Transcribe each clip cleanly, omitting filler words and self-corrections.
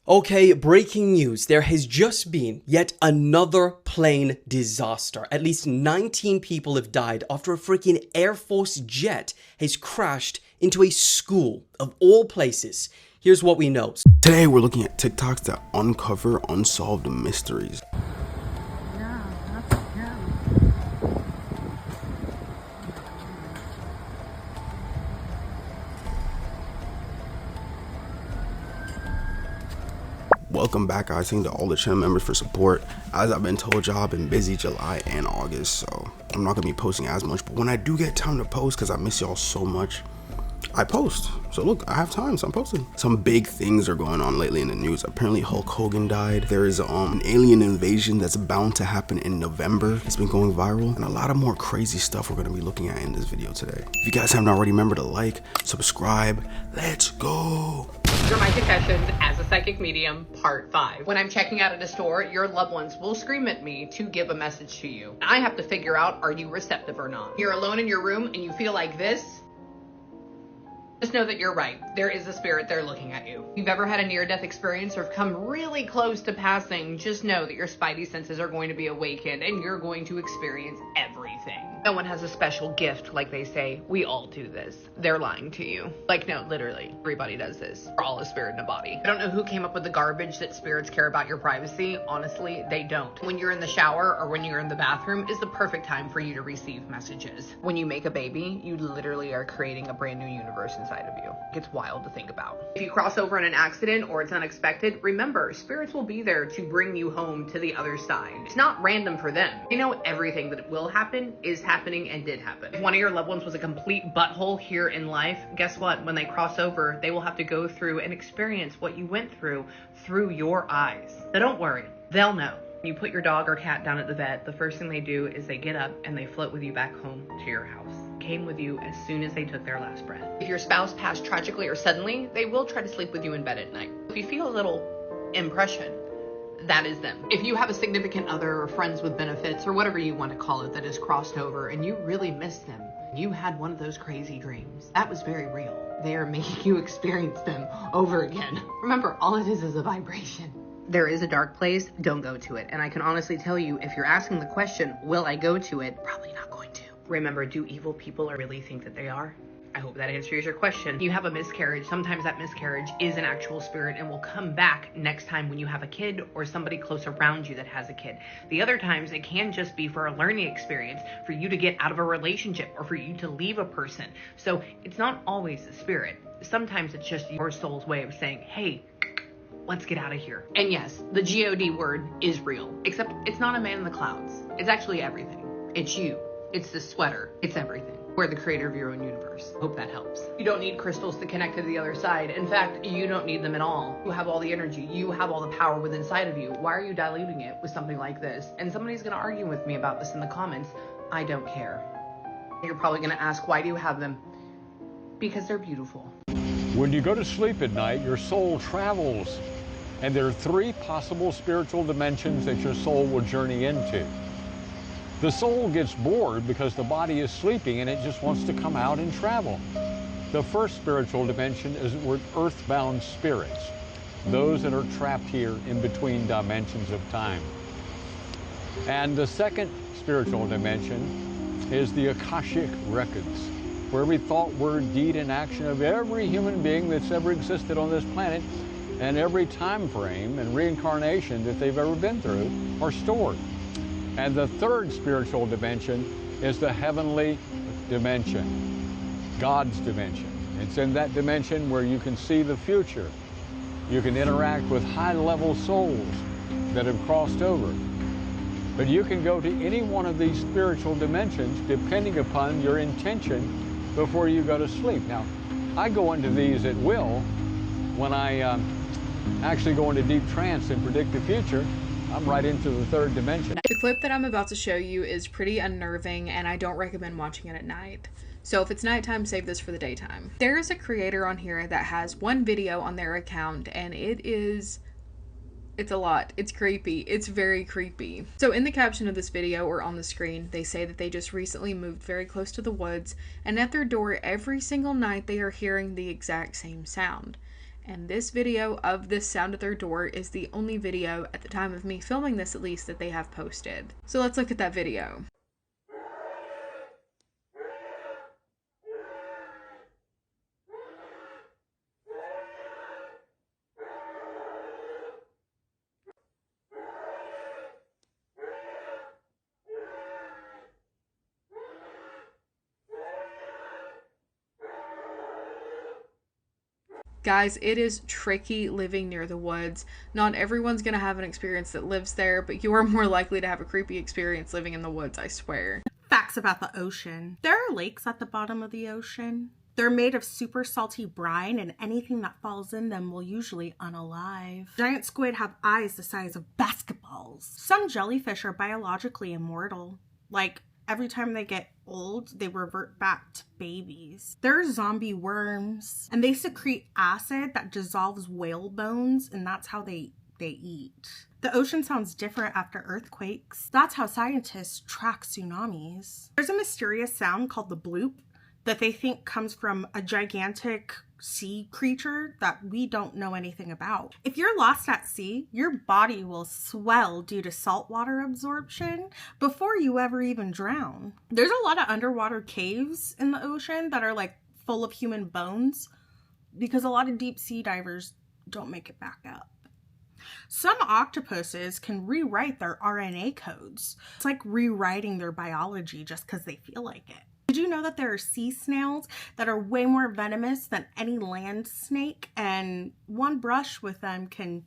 Okay, breaking news. There has just been yet another plane disaster. At least 19 people have died after a freaking Air Force jet has crashed into a school of all places. Here's what we know. Today we're looking at TikToks that uncover unsolved mysteries. Welcome back, guys. Thank you to all the channel members for support. As I've been told, y'all, I've been busy July and August, so I'm not gonna be posting as much, but when I do get time to post, because I miss y'all so much, I post. So look, I have time, so I'm posting. Some big things are going on lately in the news. Apparently Hulk Hogan died. There is an alien invasion that's bound to happen in November. It's been going viral, and a lot of more crazy stuff we're gonna be looking at in this video today. If you guys haven't already, remember to like, subscribe. Let's go. These are my confessions as a psychic medium, part 5. When I'm checking out at a store, your loved ones will scream at me to give a message to you. I have to figure out, are you receptive or not? You're alone in your room and you feel like this? Just know that you're right. There is a spirit there looking at you. If you've ever had a near-death experience or have come really close to passing, just know that your spidey senses are going to be awakened and you're going to experience everything. No one has a special gift like they say. We all do this. They're lying to you. Like, no, literally, everybody does this. We're all a spirit in a body. I don't know who came up with the garbage that spirits care about your privacy. Honestly, they don't. When you're in the shower or when you're in the bathroom is the perfect time for you to receive messages. When you make a baby, you literally are creating a brand new universe inside of you. It's wild to think about. If you cross over in an accident or it's unexpected, remember, spirits will be there to bring you home to the other side. It's not random for them. They know everything that will happen is happening and did happen. If one of your loved ones was a complete butthole here in life, guess what? When they cross over, they will have to go through and experience what you went through your eyes. So don't worry, they'll know. When you put your dog or cat down at the vet, the first thing they do is they get up and they float with you back home to your house. Came with you as soon as they took their last breath. If your spouse passed tragically or suddenly, they will try to sleep with you in bed at night. If you feel a little impression, that is them. If you have a significant other or friends with benefits or whatever you want to call it that has crossed over and you really miss them, you had one of those crazy dreams, that was very real. They are making you experience them over again. Remember, all it is a vibration. There is a dark place, don't go to it. And I can honestly tell you, if you're asking the question, will I go to it? Probably not going to. Remember, do evil people really think that they are? I hope that answers your question. If you have a miscarriage, sometimes that miscarriage is an actual spirit and will come back next time when you have a kid or somebody close around you that has a kid. The other times it can just be for a learning experience, for you to get out of a relationship or for you to leave a person. So it's not always a spirit. Sometimes it's just your soul's way of saying, hey, let's get out of here. And yes, the God word is real, except it's not a man in the clouds. It's actually everything. It's you. It's the sweater. It's everything. We're the creator of your own universe. Hope that helps. You don't need crystals to connect to the other side. In fact, you don't need them at all. You have all the energy. You have all the power within inside of you. Why are you diluting it with something like this? And somebody's going to argue with me about this in the comments. I don't care. You're probably going to ask, why do you have them? Because they're beautiful. When you go to sleep at night, your soul travels. And there are 3 possible spiritual dimensions that your soul will journey into. The soul gets bored because the body is sleeping and it just wants to come out and travel. The first spiritual dimension is with earthbound spirits, those that are trapped here in between dimensions of time. And the second spiritual dimension is the Akashic records, where every thought, word, deed, and action of every human being that's ever existed on this planet and every time frame and reincarnation that they've ever been through are stored. And the third spiritual dimension is the heavenly dimension, God's dimension. It's in that dimension where you can see the future. You can interact with high-level souls that have crossed over. But you can go to any one of these spiritual dimensions depending upon your intention before you go to sleep. Now, I go into these at will. When I actually go into deep trance and predict the future, I'm right into the third dimension. The clip that I'm about to show you is pretty unnerving and I don't recommend watching it at night. So if it's nighttime, save this for the daytime. There is a creator on here that has one video on their account and it's a lot. It's creepy. It's very creepy. So in the caption of this video or on the screen, they say that they just recently moved very close to the woods and at their door every single night they are hearing the exact same sound. And this video of this sound at their door is the only video, at the time of me filming this at least, that they have posted. So let's look at that video. Guys, it is tricky living near the woods. Not everyone's gonna have an experience that lives there, but you are more likely to have a creepy experience living in the woods, I swear. Facts about the ocean. There are lakes at the bottom of the ocean. They're made of super salty brine, and anything that falls in them will usually unalive. Giant squid have eyes the size of basketballs. Some jellyfish are biologically immortal. Like, every time they get old, they revert back to babies. There are zombie worms, and they secrete acid that dissolves whale bones, and that's how they eat. The ocean sounds different after earthquakes. That's how scientists track tsunamis. There's a mysterious sound called the bloop that they think comes from a gigantic sea creature that we don't know anything about. If you're lost at sea, your body will swell due to saltwater absorption before you ever even drown. There's a lot of underwater caves in the ocean that are like full of human bones because a lot of deep sea divers don't make it back up. Some octopuses can rewrite their RNA codes. It's like rewriting their biology just because they feel like it. Did you know that there are sea snails that are way more venomous than any land snake, and one brush with them can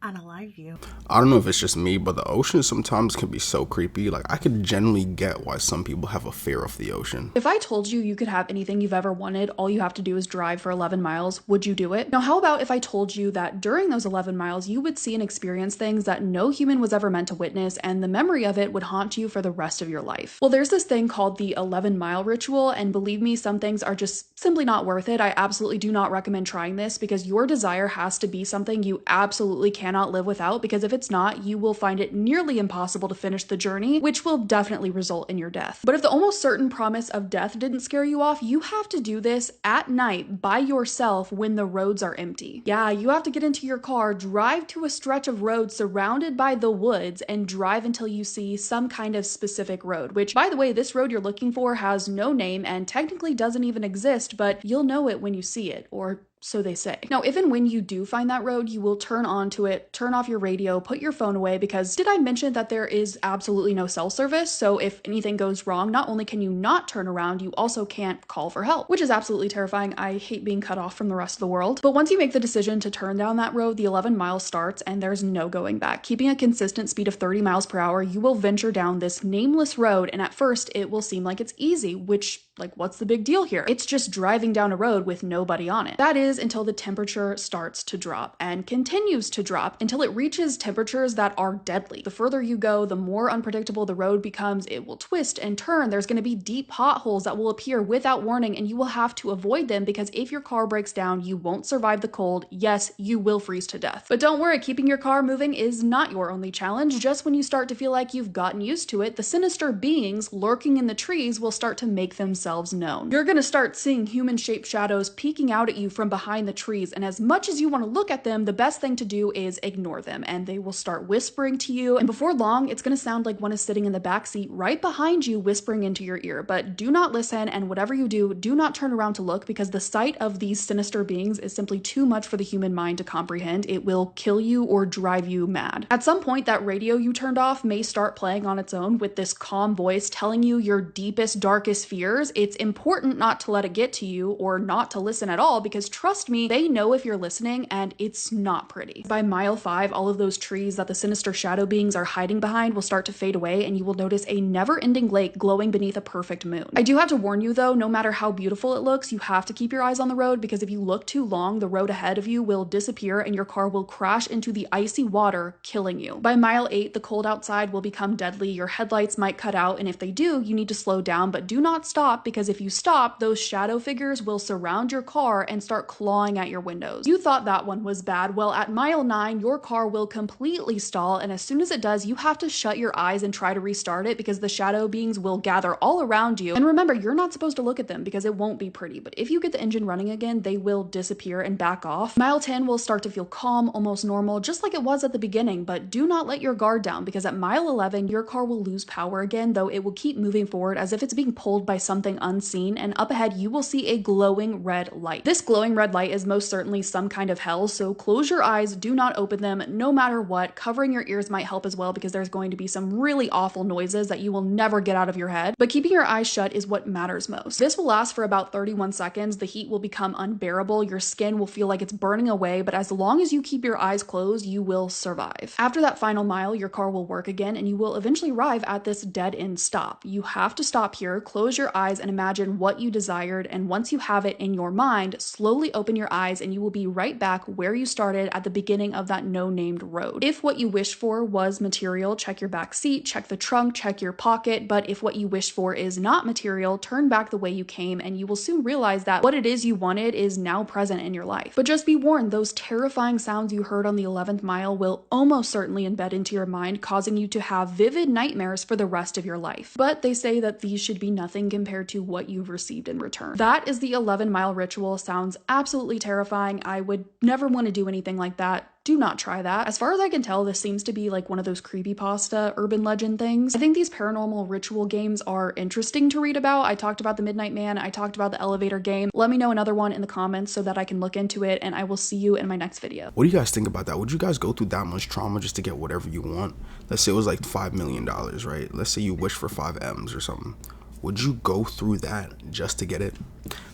unalive you? I don't know if it's just me, but the ocean sometimes can be so creepy. Like, I could generally get why some people have a fear of the ocean. If I told you you could have anything you've ever wanted, all you have to do is drive for 11 miles, would you do it? Now, how about if I told you that during those 11 miles, you would see and experience things that no human was ever meant to witness, and the memory of it would haunt you for the rest of your life? Well, there's this thing called the 11-mile ritual, and believe me, some things are just simply not worth it. I absolutely do not recommend trying this because your desire has to be something you absolutely cannot live without, because if it's not, you will find it nearly impossible to finish the journey, which will definitely result in your death. But if the almost certain promise of death didn't scare you off, you have to do this at night by yourself when the roads are empty. Yeah, you have to get into your car, drive to a stretch of road surrounded by the woods, and drive until you see some kind of specific road, which, by the way, this road you're looking for has no name and technically doesn't even exist, but you'll know it when you see it, or so they say. Now, if and when you do find that road, you will turn onto it, turn off your radio, put your phone away, because did I mention that there is absolutely no cell service? So if anything goes wrong, not only can you not turn around, you also can't call for help, which is absolutely terrifying. I hate being cut off from the rest of the world. But once you make the decision to turn down that road, the 11 miles starts and there's no going back. Keeping a consistent speed of 30 miles per hour, you will venture down this nameless road, and at first it will seem like it's easy, which, like, what's the big deal here? It's just driving down a road with nobody on it. That is until the temperature starts to drop and continues to drop until it reaches temperatures that are deadly. The further you go, the more unpredictable the road becomes. It will twist and turn. There's going to be deep potholes that will appear without warning, and you will have to avoid them because if your car breaks down, you won't survive the cold. Yes, you will freeze to death. But don't worry, keeping your car moving is not your only challenge. Just when you start to feel like you've gotten used to it, the sinister beings lurking in the trees will start to make themselves known. You're going to start seeing human-shaped shadows peeking out at you from behind the trees, and as much as you want to look at them, the best thing to do is ignore them, and they will start whispering to you, and before long it's going to sound like one is sitting in the back seat right behind you whispering into your ear. But do not listen, and whatever you do, do not turn around to look, because the sight of these sinister beings is simply too much for the human mind to comprehend. It will kill you or drive you mad. At some point, that radio you turned off may start playing on its own with this calm voice telling you your deepest, darkest fears. It's important not to let it get to you or not to listen at all, because trust me, they know if you're listening, and it's not pretty. By mile 5, all of those trees that the sinister shadow beings are hiding behind will start to fade away, and you will notice a never-ending lake glowing beneath a perfect moon. I do have to warn you though, no matter how beautiful it looks, you have to keep your eyes on the road, because if you look too long, the road ahead of you will disappear and your car will crash into the icy water, killing you. By mile 8, the cold outside will become deadly, your headlights might cut out, and if they do, you need to slow down, but do not stop, because if you stop, those shadow figures will surround your car and start clawing at your windows. You thought that one was bad. Well, at mile 9, your car will completely stall, and as soon as it does, you have to shut your eyes and try to restart it because the shadow beings will gather all around you. And remember, you're not supposed to look at them because it won't be pretty, but if you get the engine running again, they will disappear and back off. Mile 10 will start to feel calm, almost normal, just like it was at the beginning, but do not let your guard down because at mile 11, your car will lose power again, though it will keep moving forward as if it's being pulled by something unseen, and up ahead, you will see a glowing red light. This glowing red light is most certainly some kind of hell, so close your eyes, do not open them, no matter what. Covering your ears might help as well because there's going to be some really awful noises that you will never get out of your head, but keeping your eyes shut is what matters most. This will last for about 31 seconds. The heat will become unbearable. Your skin will feel like it's burning away, but as long as you keep your eyes closed, you will survive. After that final mile, your car will work again and you will eventually arrive at this dead-end stop. You have to stop here, close your eyes, and imagine what you desired, and once you have it in your mind, slowly open your eyes and you will be right back where you started at the beginning of that no-named road. If what you wished for was material, check your back seat, check the trunk, check your pocket, but if what you wished for is not material, turn back the way you came and you will soon realize that what it is you wanted is now present in your life. But just be warned, those terrifying sounds you heard on the 11th mile will almost certainly embed into your mind, causing you to have vivid nightmares for the rest of your life. But they say that these should be nothing compared to what you've received in return. That is the 11-mile ritual. Sounds absolutely terrifying. I would never want to do anything like that. Do not try that. As far as I can tell, this seems to be like one of those creepypasta urban legend things. I think these paranormal ritual games are interesting to read about. I talked about the Midnight Man. I talked about the elevator game. Let me know another one in the comments so that I can look into it, and I will see you in my next video. What do you guys think about that? Would you guys go through that much trauma just to get whatever you want? Let's say it was like $5 million, right? Let's say you wish for 5 M's or something. Would you go through that just to get it?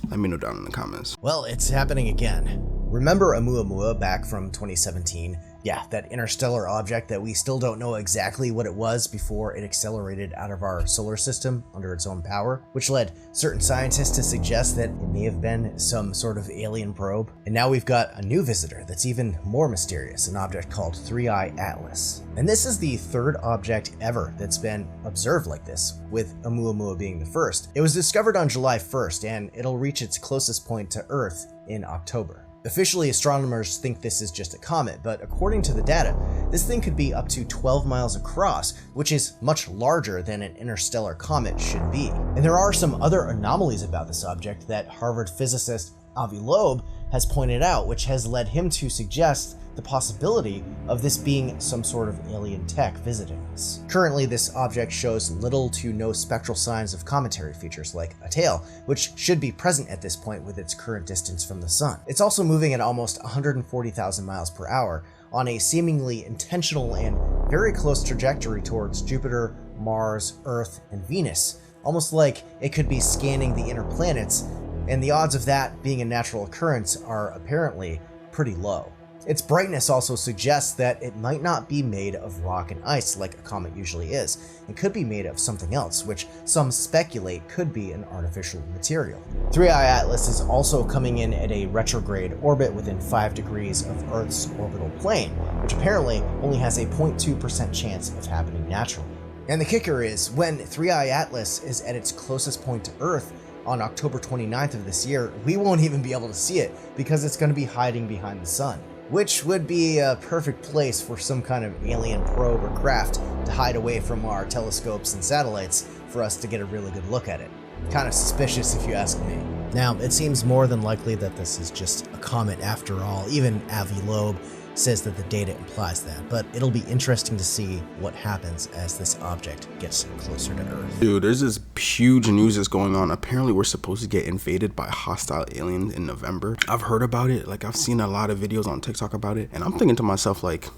Let me know down in the comments. Well, it's happening again. Remember Oumuamua back from 2017? Yeah, that interstellar object that we still don't know exactly what it was before it accelerated out of our solar system under its own power, which led certain scientists to suggest that it may have been some sort of alien probe. And now we've got a new visitor that's even more mysterious, an object called 3I Atlas. And this is the third object ever that's been observed like this, with Oumuamua being the first. It was discovered on July 1st, and it'll reach its closest point to Earth in October. Officially, astronomers think this is just a comet, but according to the data, this thing could be up to 12 miles across, which is much larger than an interstellar comet should be. And there are some other anomalies about this object that Harvard physicist Avi Loeb has pointed out, which has led him to suggest the possibility of this being some sort of alien tech visiting us. Currently, this object shows little to no spectral signs of cometary features like a tail, which should be present at this point with its current distance from the sun. It's also moving at almost 140,000 miles per hour on a seemingly intentional and very close trajectory towards Jupiter, Mars, Earth, and Venus, almost like it could be scanning the inner planets, and the odds of that being a natural occurrence are apparently pretty low. Its brightness also suggests that it might not be made of rock and ice like a comet usually is. It could be made of something else, which some speculate could be an artificial material. 3I Atlas is also coming in at a retrograde orbit within 5 degrees of Earth's orbital plane, which apparently only has a 0.2% chance of happening naturally. And the kicker is, when 3I Atlas is at its closest point to Earth on October 29th of this year, we won't even be able to see it because it's going to be hiding behind the sun, which would be a perfect place for some kind of alien probe or craft to hide away from our telescopes and satellites for us to get a really good look at it. Kind of suspicious if you ask me. Now, it seems more than likely that this is just a comet after all. Even Avi Loeb says that the data implies that, but it'll be interesting to see what happens as this object gets closer to Earth. Dude, there's this huge news that's going on. Apparently, we're supposed to get invaded by hostile aliens in November. I've heard about it. Like, I've seen a lot of videos on TikTok about it, and I'm thinking to myself, like,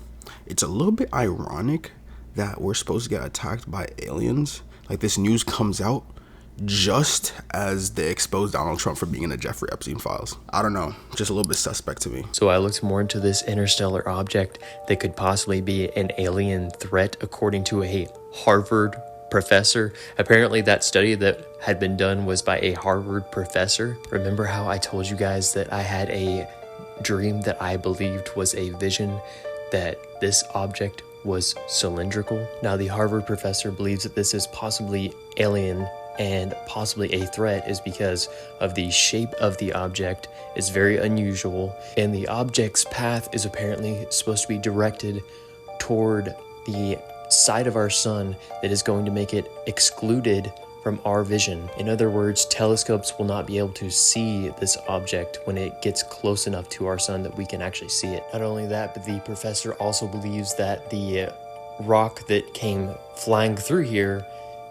it's a little bit ironic that we're supposed to get attacked by aliens. Like, this news comes out just as they expose Donald Trump for being in the Jeffrey Epstein files. I don't know, just a little bit suspect to me. So I looked more into this interstellar object that could possibly be an alien threat, according to a Harvard professor. Apparently that study that had been done was by a Harvard professor. Remember how I told you guys that I had a dream that I believed was a vision, that this object was cylindrical? Now the Harvard professor believes that this is possibly alien and possibly a threat is because of the shape of the object is very unusual, and the object's path is apparently supposed to be directed toward the side of our sun that is going to make it excluded from our vision. In other words, telescopes will not be able to see this object when it gets close enough to our sun that we can actually see it. Not only that, but the professor also believes that the rock that came flying through here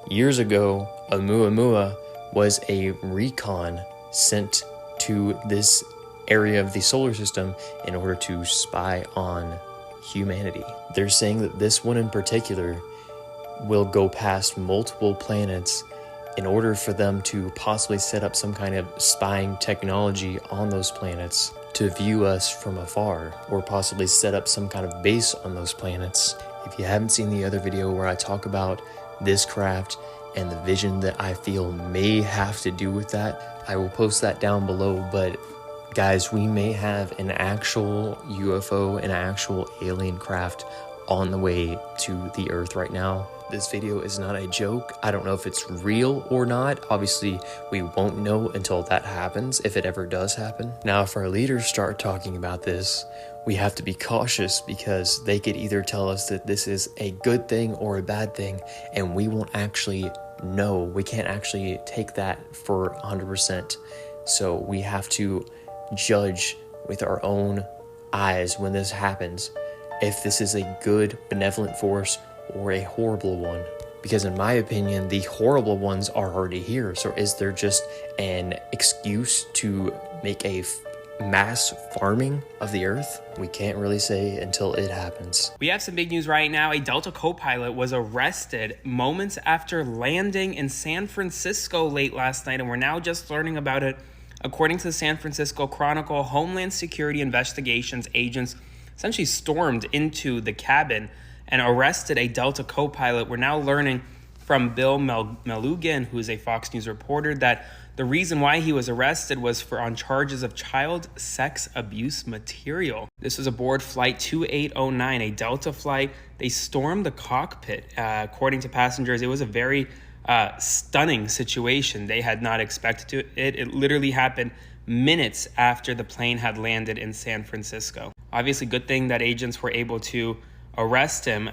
years ago, Oumuamua, was a recon sent to this area of the solar system in order to spy on humanity. They're saying that this one in particular will go past multiple planets in order for them to possibly set up some kind of spying technology on those planets to view us from afar, or possibly set up some kind of base on those planets. If you haven't seen the other video where I talk about this craft and the vision that I feel may have to do with that, I will post that down below. But guys, we may have an actual UFO, an actual alien craft on the way to the Earth right now. This video is not a joke. I don't know if it's real or not. Obviously, we won't know until that happens, if it ever does happen. Now, if our leaders start talking about this, we have to be cautious, because they could either tell us that this is a good thing or a bad thing, and we won't actually know. We can't actually take that for 100%. So we have to judge with our own eyes when this happens, if this is a good, benevolent force or a horrible one. Because in my opinion, the horrible ones are already here. So is there just an excuse to make a mass farming of the Earth? We can't really say until it happens. We have some big news right now. A Delta co-pilot was arrested moments after landing in San Francisco late last night, and we're now just learning about it. According to the San Francisco Chronicle, Homeland Security Investigations agents essentially stormed into the cabin and arrested a Delta co-pilot. We're now learning from Bill Melugin, who is a Fox News reporter, that the reason why he was arrested was on charges of child sex abuse material. This was aboard flight 2809, a Delta flight. They stormed the cockpit. According to passengers, it was a very stunning situation. They had not expected it. It literally happened minutes after the plane had landed in San Francisco. Obviously, good thing that agents were able to arrest him.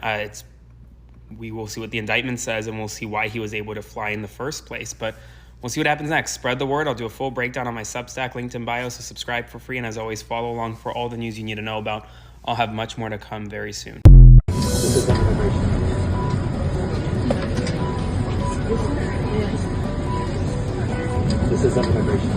We will see what the indictment says, and we'll see why he was able to fly in the first place. But we'll see what happens next. Spread the word. I'll do a full breakdown on my Substack, linked in bio, so subscribe for free. And as always, follow along for all the news you need to know about. I'll have much more to come very soon. This is immigration.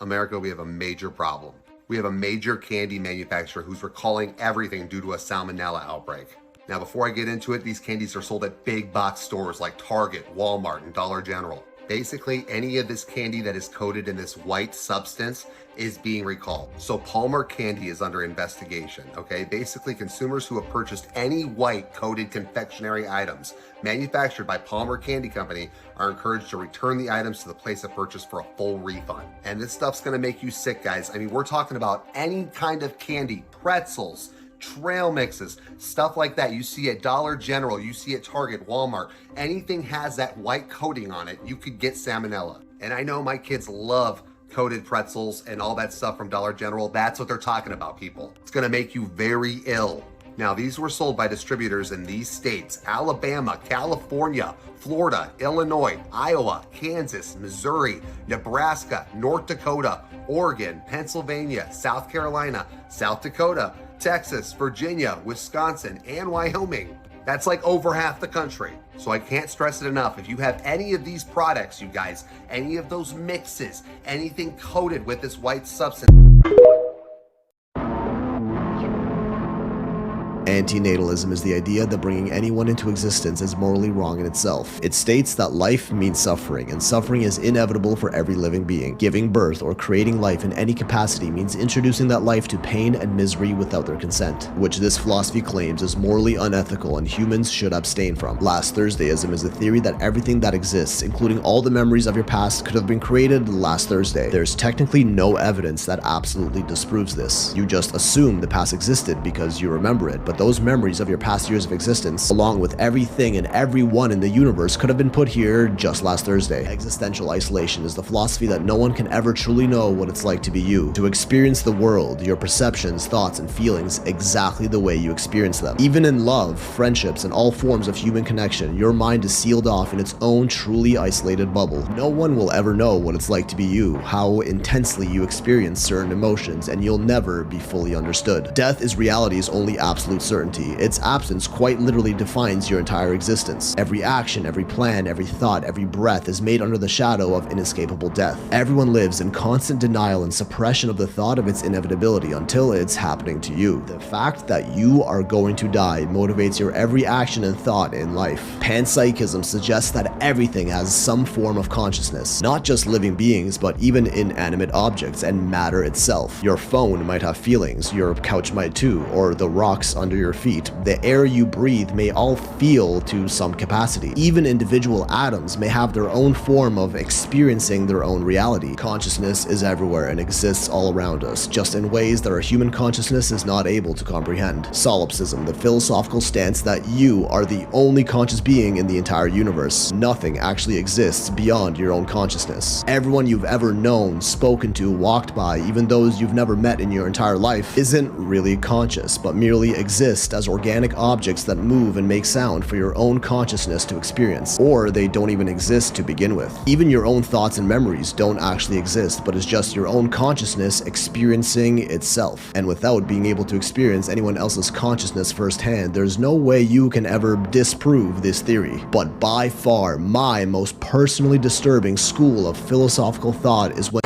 America, we have a major problem. We have a major candy manufacturer who's recalling everything due to a salmonella outbreak. Now, before I get into it, these candies are sold at big box stores like Target, Walmart, and Dollar General. Basically, any of this candy that is coated in this white substance is being recalled. So Palmer Candy is under investigation, okay? Basically, consumers who have purchased any white coated confectionery items manufactured by Palmer Candy Company are encouraged to return the items to the place of purchase for a full refund. And this stuff's gonna make you sick, guys. I mean, we're talking about any kind of candy, pretzels, trail mixes, stuff like that. You see at Dollar General, you see at Target, Walmart, anything has that white coating on it, you could get salmonella. And I know my kids love coated pretzels and all that stuff from Dollar General. That's what they're talking about, people. It's gonna make you very ill. Now, these were sold by distributors in these states: Alabama, California, Florida, Illinois, Iowa, Kansas, Missouri, Nebraska, North Dakota, Oregon, Pennsylvania, South Carolina, South Dakota, Texas, Virginia, Wisconsin, and Wyoming. That's like over half the country. So I can't stress it enough. If you have any of these products, you guys, any of those mixes, anything coated with this white substance. Antinatalism is the idea that bringing anyone into existence is morally wrong in itself. It states that life means suffering, and suffering is inevitable for every living being. Giving birth or creating life in any capacity means introducing that life to pain and misery without their consent, which this philosophy claims is morally unethical and humans should abstain from. Last Thursdayism is the theory that everything that exists, including all the memories of your past, could have been created last Thursday. There's technically no evidence that absolutely disproves this. You just assume the past existed because you remember it, but those memories of your past years of existence, along with everything and everyone in the universe, could have been put here just last Thursday. Existential isolation is the philosophy that no one can ever truly know what it's like to be you, to experience the world, your perceptions, thoughts, and feelings exactly the way you experience them. Even in love, friendships, and all forms of human connection, your mind is sealed off in its own truly isolated bubble. No one will ever know what it's like to be you, how intensely you experience certain emotions, and you'll never be fully understood. Death is reality's only absolute certainty. Its absence quite literally defines your entire existence. Every action, every plan, every thought, every breath is made under the shadow of inescapable death. Everyone lives in constant denial and suppression of the thought of its inevitability until it's happening to you. The fact that you are going to die motivates your every action and thought in life. Panpsychism suggests that everything has some form of consciousness, not just living beings, but even inanimate objects and matter itself. Your phone might have feelings, your couch might too, or the rocks under your feet. The air you breathe may all feel to some capacity. Even individual atoms may have their own form of experiencing their own reality. Consciousness is everywhere and exists all around us, just in ways that our human consciousness is not able to comprehend. Solipsism, the philosophical stance that you are the only conscious being in the entire universe. Nothing actually exists beyond your own consciousness. Everyone you've ever known, spoken to, walked by, even those you've never met in your entire life, isn't really conscious, but merely exist as organic objects that move and make sound for your own consciousness to experience. Or they don't even exist to begin with. Even your own thoughts and memories don't actually exist, but is just your own consciousness experiencing itself. And without being able to experience anyone else's consciousness firsthand, there's no way you can ever disprove this theory. But by far, my most personally disturbing school of philosophical thought is when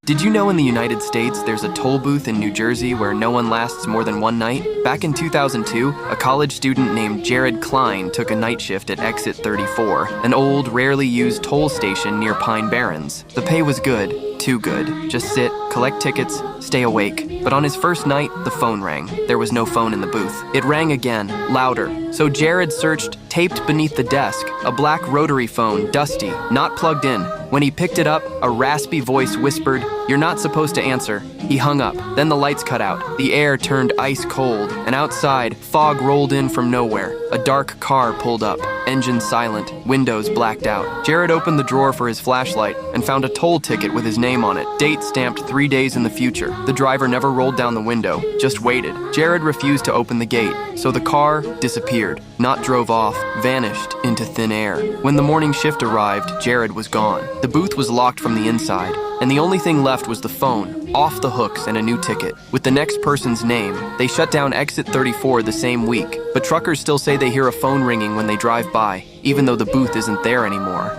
Did you know in the United States there's a toll booth in New Jersey where no one lasts more than one night? Back in 2002, a college student named Jared Klein took a night shift at Exit 34, an old, rarely used toll station near Pine Barrens. The pay was good, too good. Just sit, collect tickets, stay awake. But on his first night, the phone rang. There was no phone in the booth. It rang again, louder. So Jared searched, taped beneath the desk, a black rotary phone, dusty, not plugged in. When he picked it up, a raspy voice whispered, "You're not supposed to answer." He hung up. Then the lights cut out. The air turned ice cold, and outside, fog rolled in from nowhere. A dark car pulled up, engine silent, windows blacked out. Jared opened the drawer for his flashlight and found a toll ticket with his name on it, date stamped 3 days in the future. The driver never rolled down the window, just waited. Jared refused to open the gate, so the car disappeared, not drove off, vanished into thin air. When the morning shift arrived, Jared was gone. The booth was locked from the inside, and the only thing left was the phone, off the hooks, and a new ticket. With the next person's name, they shut down Exit 34 the same week, but truckers still say they hear a phone ringing when they drive by, even though the booth isn't there anymore.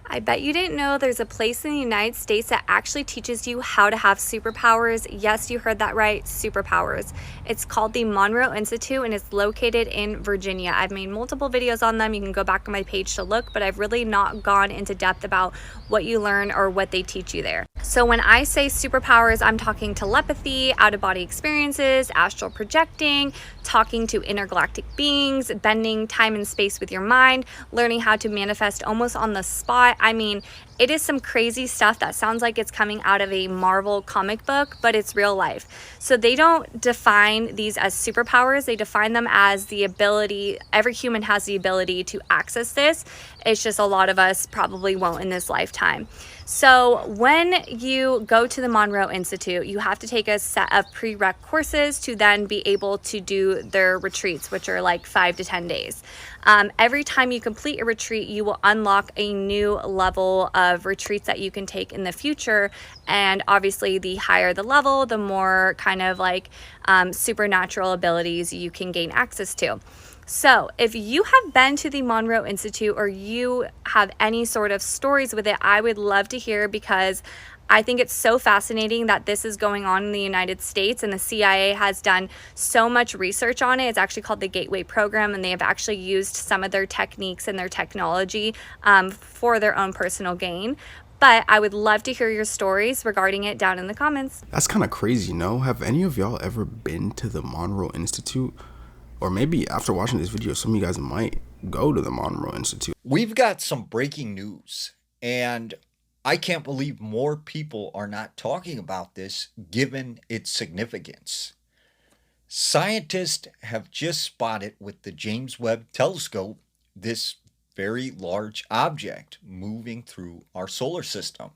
I bet you didn't know there's a place in the United States that actually teaches you how to have superpowers. Yes, you heard that right, superpowers. It's called the Monroe Institute and it's located in Virginia. I've made multiple videos on them. You can go back on my page to look, but I've really not gone into depth about what you learn or what they teach you there. So when I say superpowers, I'm talking telepathy, out-of-body experiences, astral projecting, talking to intergalactic beings, bending time and space with your mind, learning how to manifest almost on the spot. I mean, it is some crazy stuff that sounds like it's coming out of a Marvel comic book, but it's real life. So they don't define these as superpowers. They define them as the ability, every human has the ability to access this. It's just a lot of us probably won't in this lifetime. So when you go to the Monroe Institute, you have to take a set of prereq courses to then be able to do their retreats, which are like 5 to 10 days. Every time you complete a retreat, you will unlock a new level of retreats that you can take in the future. And obviously, the higher the level, the more kind of like supernatural abilities you can gain access to. So if you have been to the Monroe Institute or you have any sort of stories with it, I would love to hear, because I think it's so fascinating that this is going on in the United States, and the CIA has done so much research on it. It's actually called the Gateway Program, and they have actually used some of their techniques and their technology for their own personal gain. But I would love to hear your stories regarding it down in the comments. That's kind of crazy, no? Have any of y'all ever been to the Monroe Institute? Or maybe after watching this video, some of you guys might go to the Monroe Institute. We've got some breaking news, and I can't believe more people are not talking about this given its significance. Scientists have just spotted with the James Webb Telescope this very large object moving through our solar system.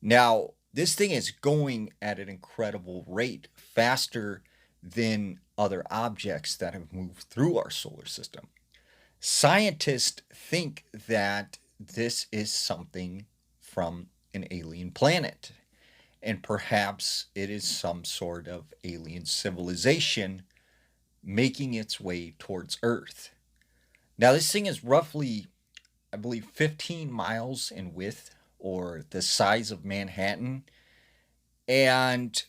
Now, this thing is going at an incredible rate, faster than other objects that have moved through our solar system. Scientists think that this is something from an alien planet, and perhaps it is some sort of alien civilization making its way towards Earth. Now, this thing is roughly, I believe, 15 miles in width, or the size of Manhattan, and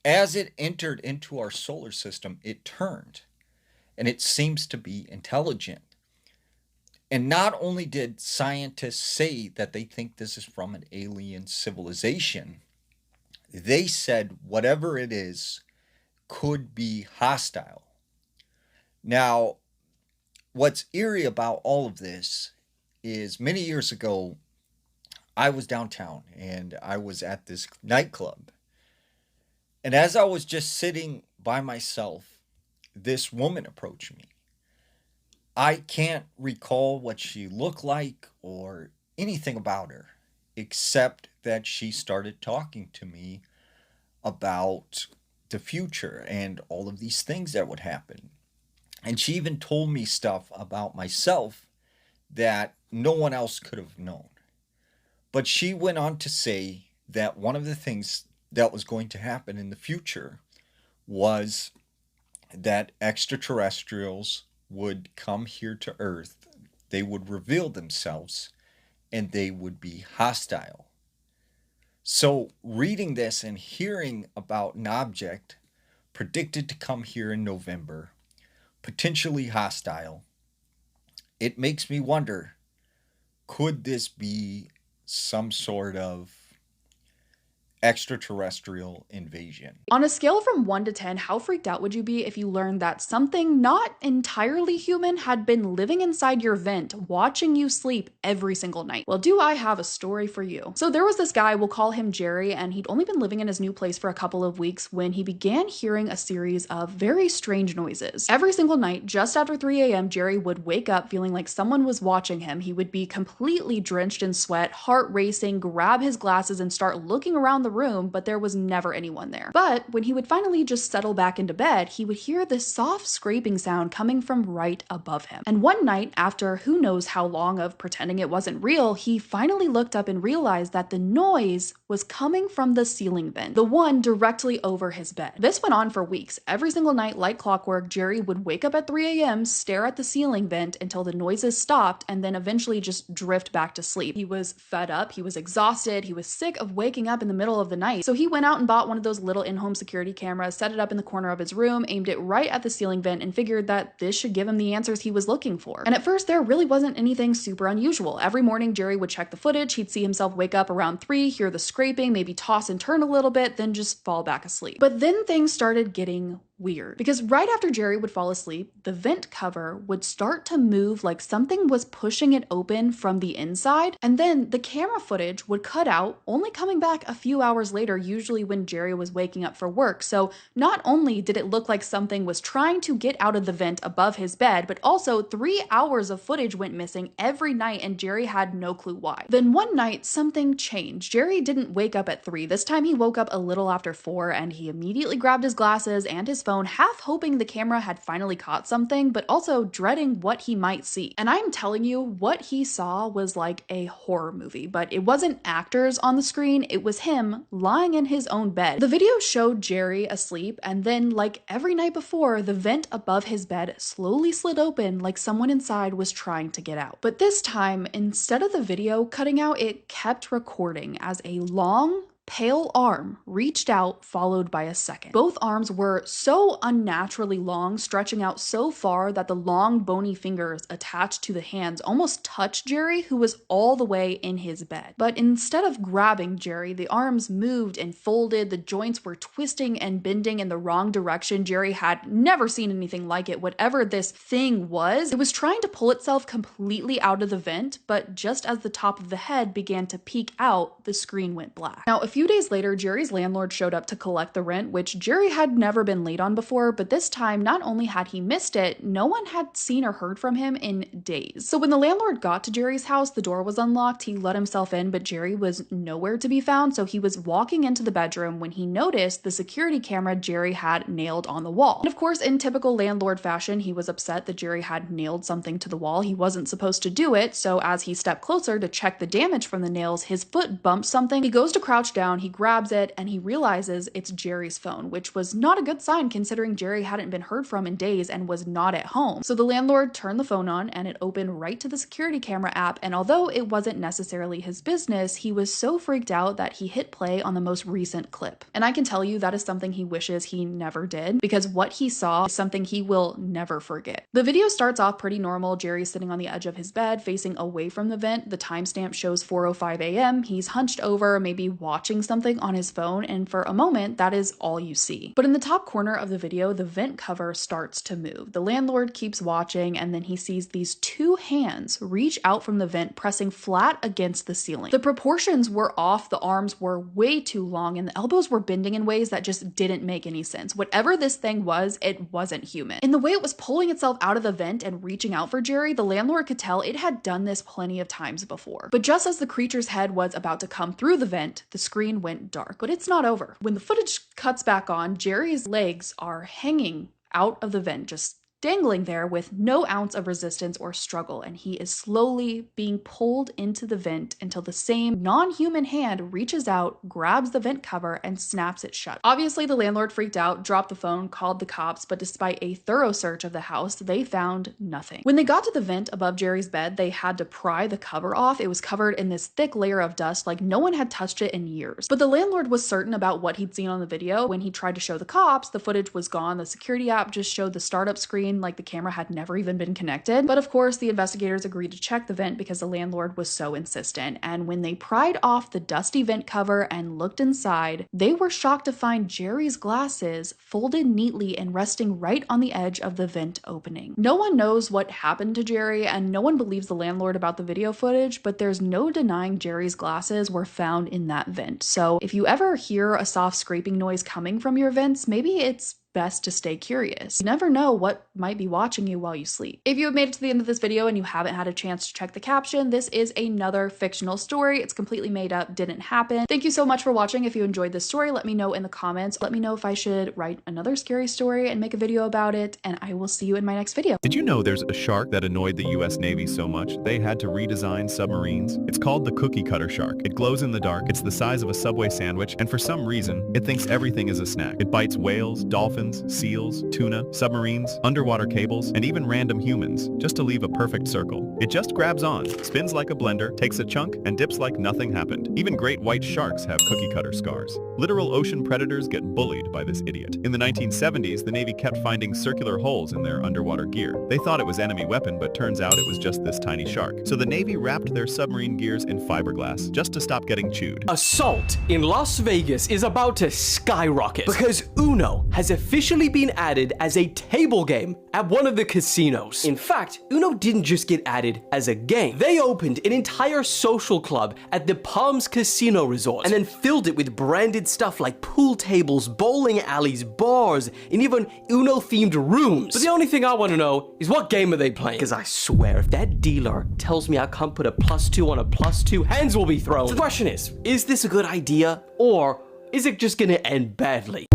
as it entered into our solar system, it turned, and it seems to be intelligent. And not only did scientists say that they think this is from an alien civilization, they said whatever it is could be hostile. Now, what's eerie about all of this is many years ago, I was downtown and I was at this nightclub. And as I was just sitting by myself, this woman approached me. I can't recall what she looked like or anything about her, except that she started talking to me about the future and all of these things that would happen. And she even told me stuff about myself that no one else could have known. But she went on to say that one of the things that was going to happen in the future was that extraterrestrials would come here to Earth, they would reveal themselves, and they would be hostile. So reading this and hearing about an object predicted to come here in November, potentially hostile, it makes me wonder, could this be some sort of extraterrestrial invasion? On a scale from 1 to 10, how freaked out would you be if you learned that something not entirely human had been living inside your vent, watching you sleep every single night? Well, do I have a story for you. So there was this guy, we'll call him Jerry, and he'd only been living in his new place for a couple of weeks when he began hearing a series of very strange noises. Every single night, just after 3 a.m., Jerry would wake up feeling like someone was watching him. He would be completely drenched in sweat, heart racing, grab his glasses and start looking around the room, but there was never anyone there. But when he would finally just settle back into bed, he would hear this soft scraping sound coming from right above him. And one night, after who knows how long of pretending it wasn't real, he finally looked up and realized that the noise was coming from the ceiling vent, the one directly over his bed. This went on for weeks. Every single night, like clockwork, Jerry would wake up at 3 a.m., stare at the ceiling vent until the noises stopped, and then eventually just drift back to sleep. He was fed up, he was exhausted, he was sick of waking up in the middle of the night. So he went out and bought one of those little in-home security cameras, set it up in the corner of his room, aimed it right at the ceiling vent, and figured that this should give him the answers he was looking for. And at first, there really wasn't anything super unusual. Every morning, Jerry would check the footage. He'd see himself wake up around 3, hear the scraping, maybe toss and turn a little bit, then just fall back asleep. But then things started getting weird, because right after Jerry would fall asleep, the vent cover would start to move like something was pushing it open from the inside, and then the camera footage would cut out, only coming back a few hours later, usually when Jerry was waking up for work. So not only did it look like something was trying to get out of the vent above his bed, but also 3 hours of footage went missing every night, and Jerry had no clue why. Then one night, something changed. Jerry didn't wake up at 3. This time he woke up a little after 4, and he immediately grabbed his glasses and his phone phone, half hoping the camera had finally caught something, but also dreading what he might see. And I'm telling you, what he saw was like a horror movie, but it wasn't actors on the screen, it was him lying in his own bed. The video showed Jerry asleep, and then, like every night before, the vent above his bed slowly slid open like someone inside was trying to get out. But this time, instead of the video cutting out, it kept recording as a long, pale arm reached out, followed by a second. Both arms were so unnaturally long, stretching out so far that the long bony fingers attached to the hands almost touched Jerry, who was all the way in his bed. But instead of grabbing Jerry, the arms moved and folded, the joints were twisting and bending in the wrong direction. Jerry had never seen anything like it. Whatever this thing was, it was trying to pull itself completely out of the vent, but just as the top of the head began to peek out, the screen went black. Now, a few days later, Jerry's landlord showed up to collect the rent, which Jerry had never been late on before, but this time, not only had he missed it, no one had seen or heard from him in days. So when the landlord got to Jerry's house, the door was unlocked, he let himself in, but Jerry was nowhere to be found, so he was walking into the bedroom when he noticed the security camera Jerry had nailed on the wall. And of course, in typical landlord fashion, he was upset that Jerry had nailed something to the wall. He wasn't supposed to do it, so as he stepped closer to check the damage from the nails, his foot bumped something. He goes to crouch down, he grabs it, and he realizes it's Jerry's phone, which was not a good sign considering Jerry hadn't been heard from in days and was not at home. So the landlord turned the phone on and it opened right to the security camera app, and although it wasn't necessarily his business, he was so freaked out that he hit play on the most recent clip. And I can tell you that is something he wishes he never did, because what he saw is something he will never forget. The video starts off pretty normal. Jerry's sitting on the edge of his bed facing away from the vent. The timestamp shows 4:05 a.m. He's hunched over, maybe watching something on his phone, and for a moment that is all you see. But in the top corner of the video, the vent cover starts to move. The landlord keeps watching, and then he sees these two hands reach out from the vent, pressing flat against the ceiling. The proportions were off, the arms were way too long, and the elbows were bending in ways that just didn't make any sense. Whatever this thing was, it wasn't human. In the way it was pulling itself out of the vent and reaching out for Jerry, the landlord could tell it had done this plenty of times before. But just as the creature's head was about to come through the vent, the screen went dark. But it's not over. When the footage cuts back on, Jerry's legs are hanging out of the vent, just dangling there with no ounce of resistance or struggle, and he is slowly being pulled into the vent until the same non-human hand reaches out, grabs the vent cover, and snaps it shut. Obviously, the landlord freaked out, dropped the phone, called the cops, but despite a thorough search of the house, they found nothing. When they got to the vent above Jerry's bed, they had to pry the cover off. It was covered in this thick layer of dust, like no one had touched it in years. But the landlord was certain about what he'd seen on the video. When he tried to show the cops, the footage was gone. The security app just showed the startup screen like the camera had never even been connected. But of course, the investigators agreed to check the vent because the landlord was so insistent. And when they pried off the dusty vent cover and looked inside, they were shocked to find Jerry's glasses folded neatly and resting right on the edge of the vent opening. No one knows what happened to Jerry, and no one believes the landlord about the video footage, but there's no denying Jerry's glasses were found in that vent. So if you ever hear a soft scraping noise coming from your vents, maybe it's best to stay curious. You never know what might be watching you while you sleep. If you have made it to the end of this video and you haven't had a chance to check the caption, this is another fictional story. It's completely made up, didn't happen. Thank you so much for watching. If you enjoyed this story, let me know in the comments. Let me know if I should write another scary story and make a video about it, and I will see you in my next video. Did you know there's a shark that annoyed the US Navy so much they had to redesign submarines? It's called the cookie cutter shark. It glows in the dark, it's the size of a Subway sandwich, and for some reason, it thinks everything is a snack. It bites whales, dolphins, seals, tuna, submarines, underwater cables, and even random humans, just to leave a perfect circle. It just grabs on, spins like a blender, takes a chunk, and dips like nothing happened. Even great white sharks have cookie cutter scars. Literal ocean predators get bullied by this idiot. In the 1970s, the Navy kept finding circular holes in their underwater gear. They thought it was enemy weapon, but turns out it was just this tiny shark. So the Navy wrapped their submarine gears in fiberglass, just to stop getting chewed. Assault in Las Vegas is about to skyrocket because Uno has officially been added as a table game at one of the casinos. In fact, Uno didn't just get added as a game. They opened an entire social club at the Palms Casino Resort and then filled it with branded stuff like pool tables, bowling alleys, bars, and even Uno-themed rooms. But the only thing I want to know is what game are they playing? Because I swear, if that dealer tells me I can't put a +2 on a +2, hands will be thrown. So the question is this a good idea, or is it just gonna end badly?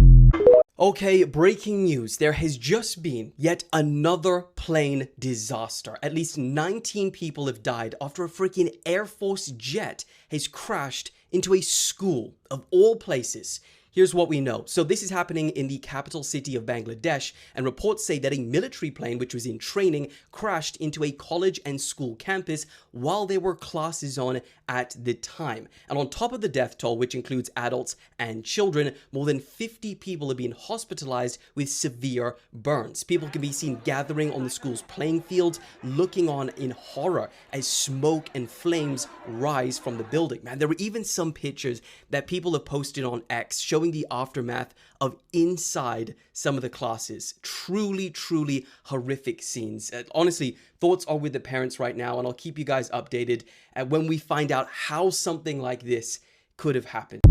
Okay, breaking news. There has just been yet another plane disaster. At least 19 people have died after a freaking Air Force jet has crashed into a school of all places. Here's what we know. So this is happening in the capital city of Bangladesh, and reports say that a military plane which was in training crashed into a college and school campus while there were classes on at the time. And on top of the death toll, which includes adults and children, more than 50 people have been hospitalized with severe burns. People can be seen gathering on the school's playing field, looking on in horror as smoke and flames rise from the building. Man, there were even some pictures that people have posted on X showing the aftermath of inside some of the classes. Truly, truly horrific scenes. Honestly, thoughts are with the parents right now, and I'll keep you guys updated when we find out how something like this could have happened.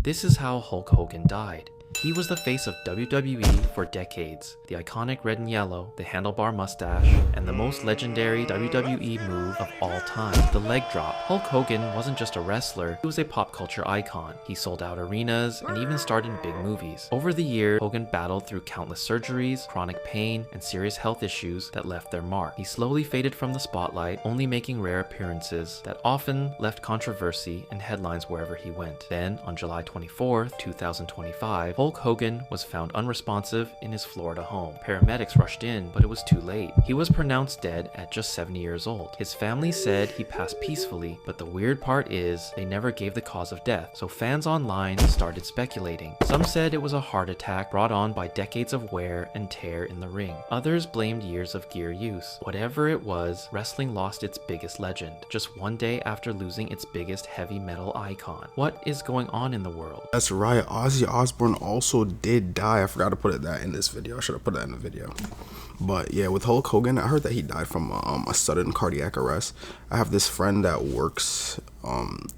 This is how Hulk Hogan died. He was the face of WWE for decades. The iconic red and yellow, the handlebar mustache, and the most legendary WWE move of all time, the leg drop. Hulk Hogan wasn't just a wrestler, he was a pop culture icon. He sold out arenas and even starred in big movies. Over the years, Hogan battled through countless surgeries, chronic pain, and serious health issues that left their mark. He slowly faded from the spotlight, only making rare appearances that often left controversy and headlines wherever he went. Then, on July 24th, 2025, Hulk Hogan was found unresponsive in his Florida home. Paramedics rushed in, but it was too late. He was pronounced dead at just 70 years old. His family said he passed peacefully, but the weird part is they never gave the cause of death, so fans online started speculating. Some said it was a heart attack brought on by decades of wear and tear in the ring. Others blamed years of gear use. Whatever it was, wrestling lost its biggest legend, just one day after losing its biggest heavy metal icon. What is going on in the world? That's right, Aussie Osborne also did die. I forgot to put that in this video. I should have put that in the video. But yeah, with Hulk Hogan, I heard that he died from a sudden cardiac arrest. I have this friend that works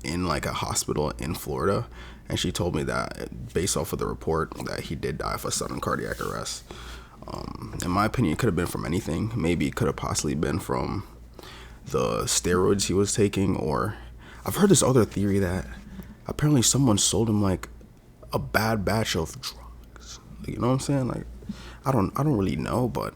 in like a hospital in Florida, and she told me that based off of the report that he did die of a sudden cardiac arrest. In my opinion, it could have been from anything. Maybe it could have possibly been from the steroids he was taking, or I've heard this other theory that apparently someone sold him like a bad batch of drugs. You know what I'm saying? Like, I don't really know, but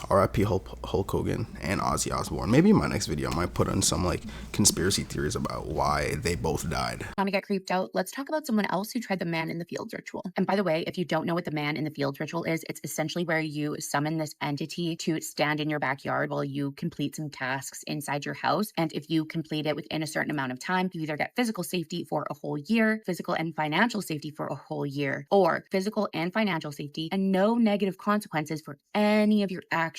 R.I.P. Hulk Hogan and Aussie Osborne. Maybe in my next video, I might put in some like conspiracy theories about why they both died. Want to get creeped out? Let's talk about someone else who tried the man in the fields ritual. And by the way, if you don't know what the man in the fields ritual is, it's essentially where you summon this entity to stand in your backyard while you complete some tasks inside your house. And if you complete it within a certain amount of time, you either get physical safety for a whole year, physical and financial safety for a whole year, or physical and financial safety and no negative consequences for any of your actions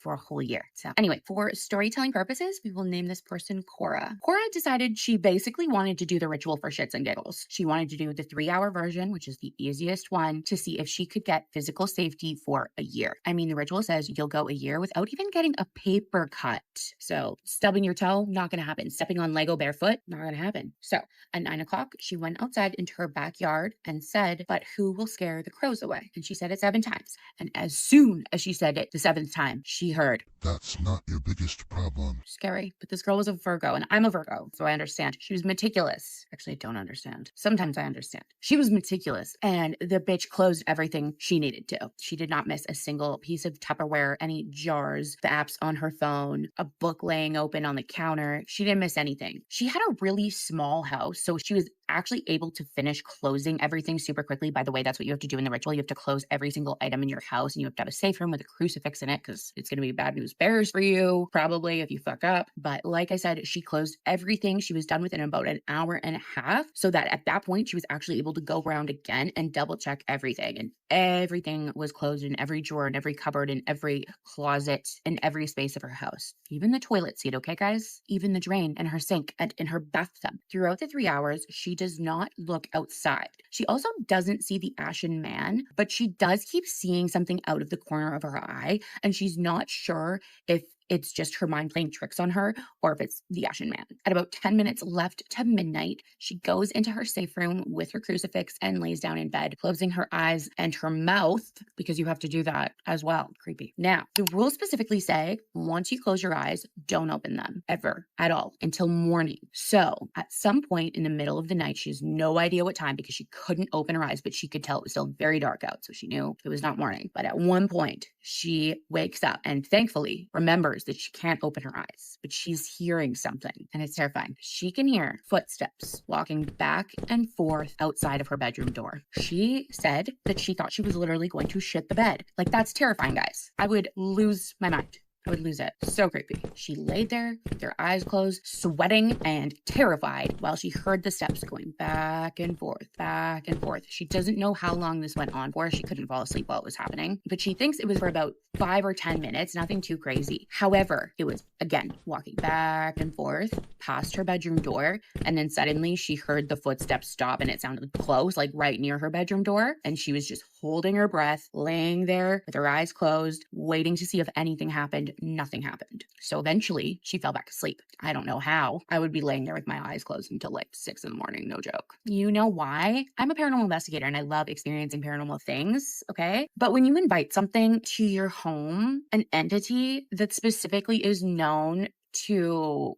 for a whole year. So anyway, for storytelling purposes, we will name this person Cora. Cora decided she basically wanted to do the ritual for shits and giggles. She wanted to do the 3-hour version, which is the easiest one, to see if she could get physical safety for a year. I mean, the ritual says you'll go a year without even getting a paper cut. So stubbing your toe, not gonna happen. Stepping on Lego barefoot, not gonna happen. So at 9 o'clock, she went outside into her backyard and said, "But who will scare the crows away?" And she said it 7 times. And as soon as she said it the 7th time, she heard, "That's not your biggest problem." Scary. But this girl was a Virgo, and I'm a Virgo, so I understand. She was meticulous. Actually, I don't understand. Sometimes I understand. She was meticulous, and the bitch closed everything she needed to. She did not miss a single piece of Tupperware, any jars, the apps on her phone, a book laying open on the counter. She didn't miss anything. She had a really small house, so she was actually able to finish closing everything super quickly. By the way, that's what you have to do in the ritual. You have to close every single item in your house, and you have to have a safe room with a crucifix in it, because it's going to be bad news bears for you, probably, if you fuck up. But like I said, she closed everything. She was done within about an hour and a half, so that at that point, she was actually able to go around again and double check everything. And everything was closed in every drawer, in every cupboard, in every closet, in every space of her house. Even the toilet seat, okay, guys? Even the drain and her sink and in her bathtub. Throughout the 3 hours, she does not look outside. She also doesn't see the ashen man, but she does keep seeing something out of the corner of her eye, and she's not sure if it's just her mind playing tricks on her or if it's the Ashen Man. At about 10 minutes left to midnight, she goes into her safe room with her crucifix and lays down in bed, closing her eyes and her mouth, because you have to do that as well. Creepy. Now, the rules specifically say once you close your eyes, don't open them ever at all until morning. So at some point in the middle of the night, she has no idea what time because she couldn't open her eyes, but she could tell it was still very dark out. So she knew it was not morning. But at one point, she wakes up and thankfully remembers that she can't open her eyes, but she's hearing something and it's terrifying. She can hear footsteps walking back and forth outside of her bedroom door. She said that she thought she was literally going to shit the bed. Like, that's terrifying, guys. I would lose my mind. I would lose it. So creepy. She laid there with her eyes closed, sweating and terrified while she heard the steps going back and forth, back and forth. She doesn't know how long this went on for. She couldn't fall asleep while it was happening, but she thinks it was for about 5 or 10 minutes, nothing too crazy. However, it was, again, walking back and forth past her bedroom door, and then suddenly she heard the footsteps stop and it sounded close, like right near her bedroom door, and she was just holding her breath, laying there with her eyes closed, waiting to see if anything happened. Nothing happened. So eventually she fell back asleep. I don't know how. I would be laying there with my eyes closed until like 6 in the morning. No joke. You know why? I'm a paranormal investigator and I love experiencing paranormal things. Okay. But when you invite something to your home, an entity that specifically is known to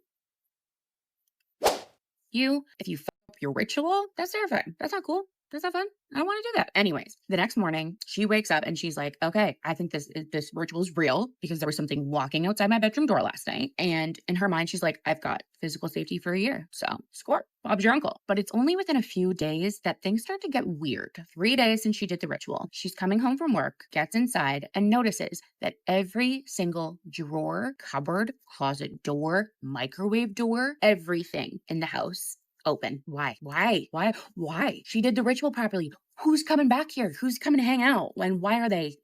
you, if you fuck up your ritual, that's terrifying. That's not cool. That's not fun. I don't want to do that. Anyways, the next morning, she wakes up and she's like, okay, I think this ritual is real because there was something walking outside my bedroom door last night. And in her mind, she's like, I've got physical safety for a year. So score. Bob's your uncle. But it's only within a few days that things start to get weird. 3 days since she did the ritual, she's coming home from work, gets inside, and notices that every single drawer, cupboard, closet door, microwave door, everything in the house open. Why? She did the ritual properly. Who's coming back here? Who's coming to hang out? And why are they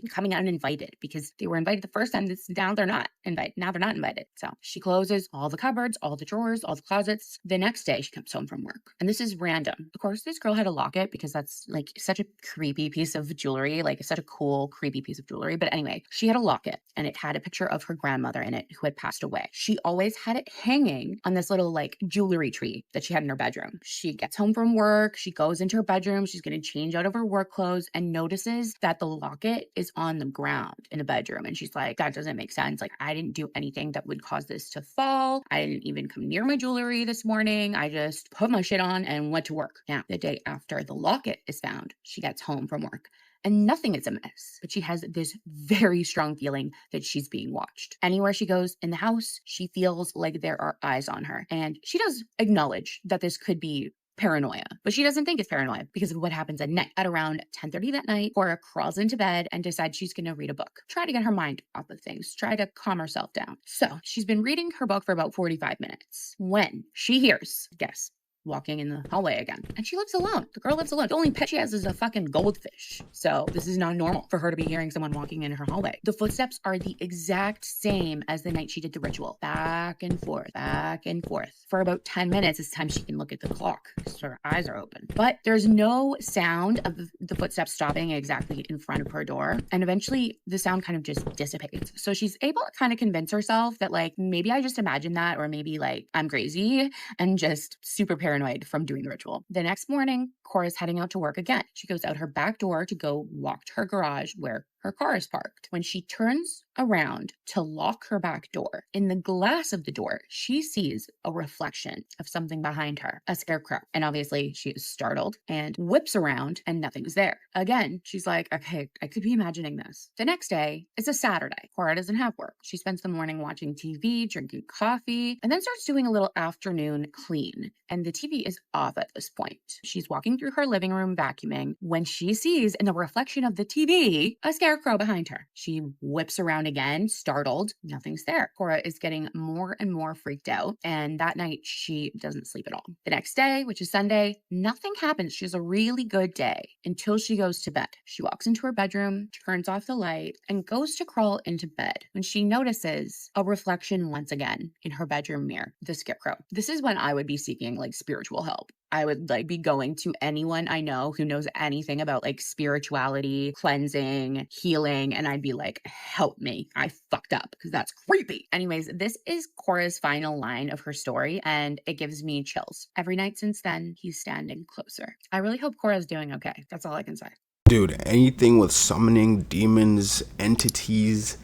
coming uninvited? Because they were invited the first time. Now they're not invited. Now they're not invited. So she closes all the cupboards, all the drawers, all the closets. The next day she comes home from work. And this is random. Of course, this girl had a locket because that's like such a creepy piece of jewelry. Like such a cool, creepy piece of jewelry. But anyway, she had a locket and it had a picture of her grandmother in it who had passed away. She always had it hanging on this little like jewelry tree that she had in her bedroom. She gets home from work. She goes into her bedroom. She's going to change out of her work clothes and notices that the locket is on the ground in the bedroom. And she's like, that doesn't make sense. Like, I didn't do anything that would cause this to fall. I didn't even come near my jewelry this morning. I just put my shit on and went to work. Now, the day after the locket is found, she gets home from work and nothing is amiss, but she has this very strong feeling that she's being watched. Anywhere she goes in the house, she feels like there are eyes on her. And she does acknowledge that this could be paranoia, but she doesn't think it's paranoia because of what happens at night. At around 10:30 that night, Cora crawls into bed and decides she's going to read a book. Try to get her mind off of things. Try to calm herself down. So she's been reading her book for about 45 minutes when she hears, guess, walking in the hallway again. And she lives alone. The girl lives alone. The only pet she has is a fucking goldfish. So this is not normal for her to be hearing someone walking in her hallway. The footsteps are the exact same as the night she did the ritual. Back and forth, back and forth. For about 10 minutes, it's time she can look at the clock. So her eyes are open. But there's no sound of the footsteps stopping exactly in front of her door. And eventually the sound kind of just dissipates. So she's able to kind of convince herself that like, maybe I just imagined that, or maybe like I'm crazy and just super paranoid from doing the ritual. The next morning, Cora's heading out to work again. She goes out her back door to go walk to her garage where her car is parked. When she turns around to lock her back door, in the glass of the door, she sees a reflection of something behind her, a scarecrow. And obviously she is startled and whips around and nothing's there. Again, she's like, okay, I could be imagining this. The next day is a Saturday. Cora doesn't have work. She spends the morning watching TV, drinking coffee, and then starts doing a little afternoon clean. And the TV is off at this point. She's walking through her living room vacuuming when she sees in the reflection of the TV a scarecrow behind her. She whips around again, startled. Nothing's there. Cora is getting more and more freaked out, and that night she doesn't sleep at all. The next day, which is Sunday, nothing happens. She has a really good day until she goes to bed. She walks into her bedroom, turns off the light, and goes to crawl into bed when she notices a reflection once again in her bedroom mirror, the scarecrow. This is when I would be seeking like spiritual help. I would like be going to anyone I know who knows anything about like spirituality, cleansing, healing, and I'd be like, help me. I fucked up because that's creepy. Anyways, this is Cora's final line of her story, and it gives me chills. Every night since then, he's standing closer. I really hope Cora's doing okay. That's all I can say. Dude, anything with summoning demons, entities,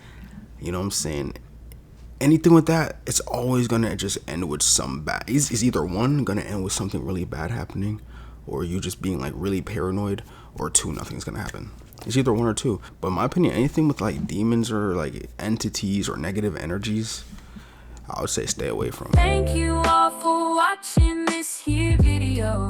you know what I'm saying? Anything with that, it's always gonna just end with some bad. It's either one, gonna end with something really bad happening, or you just being like really paranoid, or two, nothing's gonna happen. It's either one or two. But in my opinion, anything with like demons or like entities or negative energies, I would say stay away from. Thank you all for watching this here video.